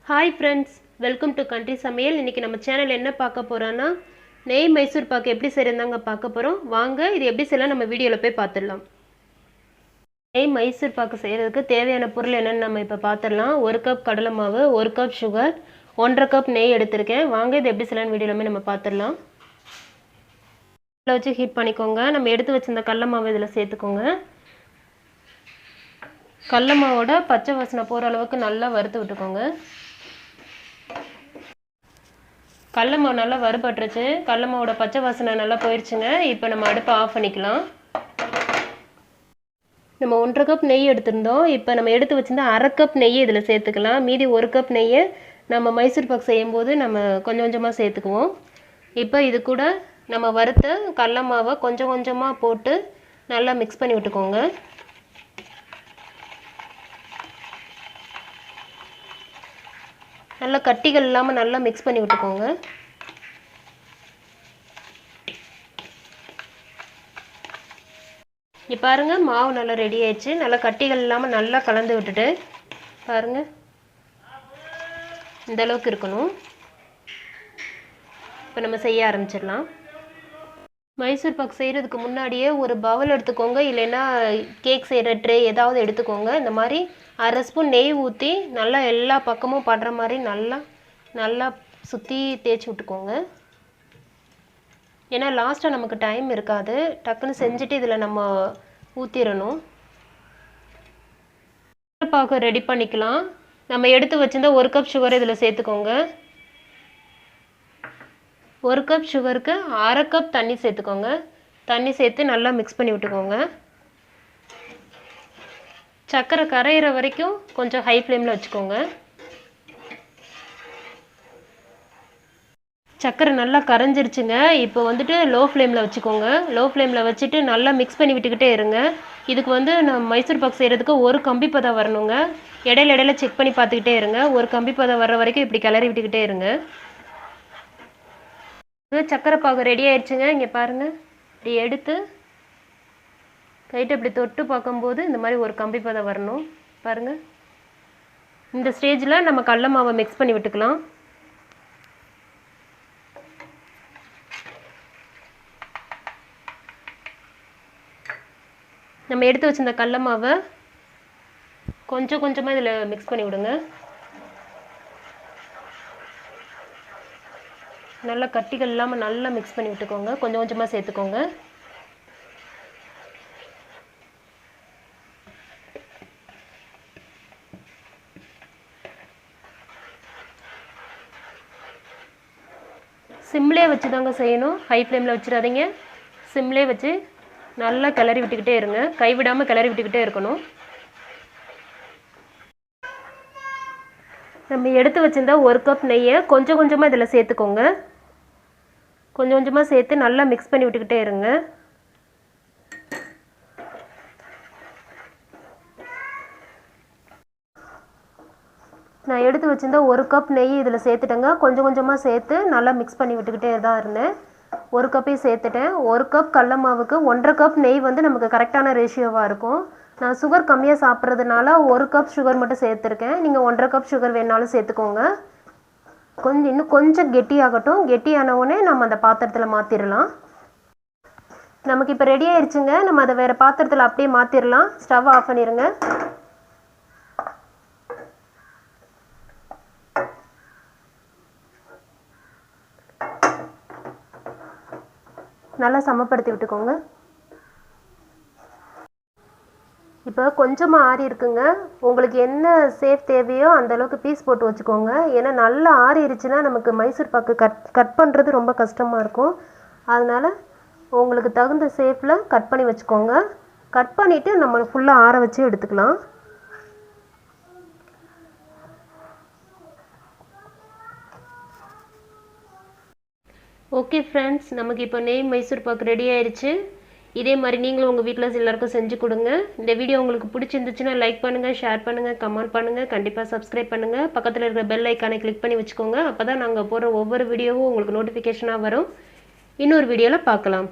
Hi friends, welcome to country சமையல். இன்றைக்கி நம்ம சேனல் என்ன பார்க்க போகிறோன்னா நெய் மைசூர் பாக்கு எப்படி செய்யறதாங்க பார்க்க போகிறோம். வாங்க இது எப்படி செய்யலாம் நம்ம வீடியோவில் போய் பார்த்துடலாம். நெய் மைசூர் பாக்கு செய்கிறதுக்கு தேவையான பொருள் என்னென்னு நம்ம இப்போ பார்த்துடலாம். 1 கப் கடலை மாவு, 1 கப் சுகர், 1.5 கப் நெய் எடுத்திருக்கேன். வாங்க இது எப்படி செய்யலாம்னு வீடியோவில் நம்ம பார்த்துடலாம். இதில் வச்சு ஹீட் பண்ணிக்கோங்க. நம்ம எடுத்து வச்சிருந்த கடலை மாவு இதில் சேர்த்துக்கோங்க. கடலை மாவோட பச்சை வாசனை போகிற அளவுக்கு நல்லா வறுத்து விட்டுக்கோங்க. கடலை மாவு நல்லா வறுபட்டுருச்சு. கடலை மாவோட பச்சை வாசனை நல்லா போயிடுச்சுங்க. இப்போ நம்ம அடுப்பை ஆஃப் பண்ணிக்கலாம். நம்ம 1.5 கப் நெய் எடுத்திருந்தோம். இப்போ நம்ம எடுத்து வச்சிருந்தா 1/2 கப் நெய் இதில் சேர்த்துக்கலாம். மீதி 1 கப் நெய்யை நம்ம மைசூர் பாக்கு செய்யும்போது நம்ம கொஞ்சம் கொஞ்சமாக சேர்த்துக்குவோம். இப்போ இது கூட நம்ம வறுத்த கடலை மாவை கொஞ்சம் கொஞ்சமாக போட்டு நல்லா மிக்ஸ் பண்ணி விட்டுக்கோங்க. நல்லா கட்டிகள் இல்லாமல் நல்லா மிக்ஸ் பண்ணி விட்டுக்கோங்க. இப்போ பாருங்கள், மாவு நல்லா ரெடி ஆயிடுச்சு. நல்லா கட்டிகள் இல்லாமல் நல்லா கலந்து விட்டுட்டு பாருங்கள், இந்த அளவுக்கு இருக்கணும். இப்போ நம்ம செய்ய ஆரம்பிச்சிடலாம். மைசூர் பாக்கு செய்கிறதுக்கு முன்னாடியே ஒரு பவுல் எடுத்துக்கோங்க, இல்லைன்னா கேக் செய்கிற ட்ரே ஏதாவது எடுத்துக்கோங்க. இந்த மாதிரி 1/2 ஸ்பூன் நெய் ஊற்றி நல்லா எல்லா பக்கமும் படுற மாதிரி நல்லா சுற்றி தேய்ச்சி விட்டுக்கோங்க. ஏன்னா லாஸ்ட்டாக நமக்கு டைம் இருக்காது, டக்குன்னு செஞ்சுட்டு இதில் நம்ம ஊற்றிடணும். பாக்கு ரெடி பண்ணிக்கலாம். நம்ம எடுத்து வச்சிருந்தா 1 கப் சுகர் இதில் சேர்த்துக்கோங்க. 1 கப் சுகருக்கு 1/2 கப் தண்ணி சேர்த்துக்கோங்க. தண்ணி சேர்த்து நல்லா மிக்ஸ் பண்ணி விட்டுக்கோங்க. சர்க்கரை கரையிற வரைக்கும் கொஞ்சம் ஹை ஃப்ளேமில் வச்சுக்கோங்க. சர்க்கரை நல்லா கரைஞ்சிருச்சுங்க. இப்போ வந்துட்டு லோ ஃப்ளேமில் வச்சுக்கோங்க. லோ ஃப்ளேமில் வச்சுட்டு நல்லா மிக்ஸ் பண்ணி விட்டுக்கிட்டே இருங்க. இதுக்கு வந்து நம்ம மைசூர் பாக்கு செய்கிறதுக்கு ஒரு கம்பி பதம் வரணுங்க. இடையில செக் பண்ணி பார்த்துக்கிட்டே இருங்க. ஒரு கம்பி பதம் வர்ற வரைக்கும் இப்படி கிளறி விட்டுக்கிட்டே இருங்க. சர்க்கரை பாகு ரெடி ஆயிடுச்சுங்க. இங்கே பாருங்கள், இப்படி எடுத்து கைட்டு இப்படி தொட்டு பார்க்கும்போது இந்த மாதிரி ஒரு கம்பி பதம் வரணும். பாருங்கள், இந்த ஸ்டேஜில் நம்ம கடலை மாவை மிக்ஸ் பண்ணி விட்டுக்கலாம். நம்ம எடுத்து வச்சிருந்த கடலை மாவை கொஞ்சம் கொஞ்சமாக இதில் மிக்ஸ் பண்ணி விடுங்க. நல்லா கட்டிகள் இல்லாமல் நல்லா மிக்ஸ் பண்ணி விட்டுக்கோங்க. கொஞ்சம் கொஞ்சமாக சேர்த்துக்கோங்க. சிம்லே வச்சு தாங்க செய்யணும், ஹை ஃப்ளேமில் வச்சிடாதீங்க. சிம்லே வச்சு நல்லா கிளறி விட்டுக்கிட்டே இருங்க. கைவிடாமல் கிளறி விட்டுக்கிட்டே இருக்கணும். நம்ம எடுத்து வச்சிருந்தா 1 கப் நெய்யை கொஞ்சம் கொஞ்சமாக இதில் சேர்த்துக்கோங்க. கொஞ்சம் கொஞ்சமாக சேர்த்து நல்லா மிக்ஸ் பண்ணி விட்டுக்கிட்டே இருங்க. நான் எடுத்து வச்சிருந்தா 1 கப் நெய் இதில் சேர்த்துட்டேங்க. கொஞ்சம் கொஞ்சமாக சேர்த்து நல்லா மிக்ஸ் பண்ணி விட்டுக்கிட்டே தான் இருந்தேன். 1 கப்பையும் சேர்த்துட்டேன். 1 கப் கடலை மாவுக்கு 1.5 கப் நெய் வந்து நமக்கு கரெக்டான ரேஷியோவாக இருக்கும். நான் சுகர் கம்மியாக சாப்பிட்றதுனால 1 கப் சுகர் மட்டும் சேர்த்துருக்கேன். நீங்கள் 1.5 கப் சுகர் வேணாலும் சேர்த்துக்கோங்க. இன்னும் கொஞ்சம் கெட்டியாகட்டும். கெட்டியானவுடனே நம்ம அந்த பாத்திரத்தில் மாற்றிடலாம். நமக்கு இப்போ ரெடி ஆயிடுச்சுங்க. நம்ம அதை வேறு பாத்திரத்தில் அப்படியே மாற்றிடலாம். ஸ்டவ் ஆஃப் பண்ணிடுங்க. நல்லா சமப்படுத்தி விட்டுக்கோங்க. இப்போ கொஞ்சமாக ஆறி இருக்குங்க. உங்களுக்கு என்ன சேஃப் தேவையோ அந்தளவுக்கு பீஸ் போட்டு வச்சுக்கோங்க. ஏன்னா நல்லா ஆறிடுச்சுன்னா நமக்கு மைசூர் பாக்கு கட் பண்ணுறது ரொம்ப கஷ்டமாக இருக்கும். அதனால் உங்களுக்கு தகுந்த சேஃபில் கட் பண்ணி வச்சுக்கோங்க. கட் பண்ணிவிட்டு நம்ம ஃபுல்லாக ஆற வச்சு எடுத்துக்கலாம். ஓகே ஃப்ரெண்ட்ஸ், நமக்கு இப்போ நெய் மைசூர் பாக்கு ரெடி ஆயிடுச்சு. இதே மாதிரி நீங்களும் உங்கள் வீட்டில் எல்லாருக்கும் செஞ்சு கொடுங்க. இந்த வீடியோ உங்களுக்கு பிடிச்சிருந்துச்சுன்னா லைக் பண்ணுங்கள், ஷேர் பண்ணுங்கள், கமெண்ட் பண்ணுங்கள், கண்டிப்பாக சப்ஸ்கிரைப் பண்ணுங்கள். பக்கத்தில் இருக்கிற பெல் ஐக்கானை கிளிக் பண்ணி வச்சுக்கோங்க. அப்போ தான் நாங்கள் போடுற ஒவ்வொரு வீடியோவும் உங்களுக்கு நோட்டிஃபிகேஷனாக வரும். இன்னொரு வீடியோவில் பார்க்கலாம்.